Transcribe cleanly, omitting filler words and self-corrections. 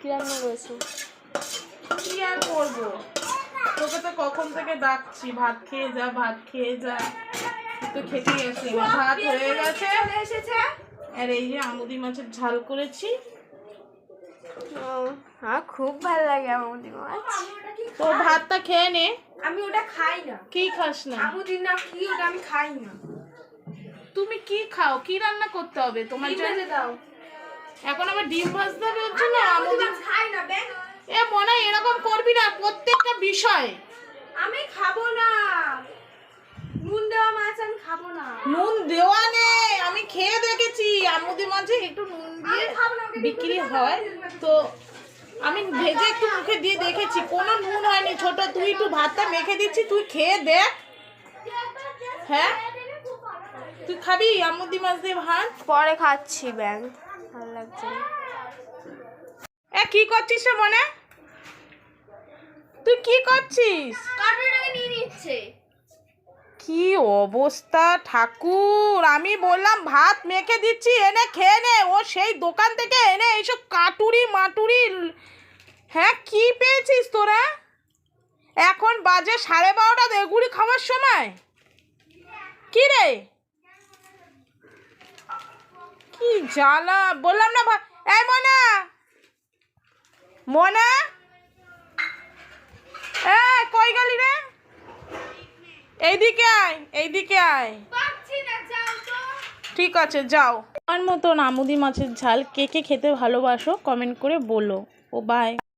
কি রান্না করেছো? কি আর করবো, তোকে তো কখন থেকে ডাকছি ভাত খেয়ে যা ভাত খেয়ে যা, তো খেতেই আসি না। ভাত হয়ে গেছে আর এই যে আমুদি মাছের ঝাল করেছি। আমার খুব ভালো লাগে আমুদি মাছ। তো ভাতটা খেয়ে নে। আমি ওটা খাই না। কি খাস না? আমুদি না কি ওটা আমি খাই না। তুমি কি খাও? কি রান্না করতে হবে তোমার জন্য? দাও। এখন আবার ডিম ভাজতে হবে ওর জন্য? আমুদি খাই না বে। এ মনে হয় এরকম করবি না প্রত্যেকটা বিষয়। আমি খাবো না, নুন দেওয়া মাছ আমি খাবো না। নুন দেওয়া নেই, আমি খেয়ে দেখেছি আমুদি মাছে একটু নুন দিয়ে বিক্রি হয়, তো আমি ভেজে একটু মুখে দিয়ে দেখেছি, কোনো নুন হয়নি। ছোট তুই একটু ভাতটা মেখে দিচ্ছি, তুই খেয়ে দেখ। হ্যাঁ তুই খাবি আমুদি মাছ দিয়ে ভাত? পরে খাচ্ছি ব্যাং, ভালো লাগছে না। এ কি করছিস রে মনে? তুই কি করছিস? কাটুরিটাকে নিয়ে নিচ্ছে। কি অবস্থা ঠাকুর, আমি বললাম ভাত মেখে দিচ্ছি এনে খেয়ে নে, ও সেই দোকান থেকে এনে এইসব কাটুরি মাটুরি। হ্যাঁ কি পেয়েছিস তোরা? এখন বাজে 12:30, এগুলি খাওয়ার সময়? কি রে কি জ্বালা, বললাম না এই মনা, মনা এ কই গেলি রে? এইদিকে আয়, এইদিকে আয়। ঠিক আছে যাও। আমার মতন আমুদি মাছের ঝাল কে কে খেতে ভালোবাসো কমেন্ট করে বলো। ও বাই।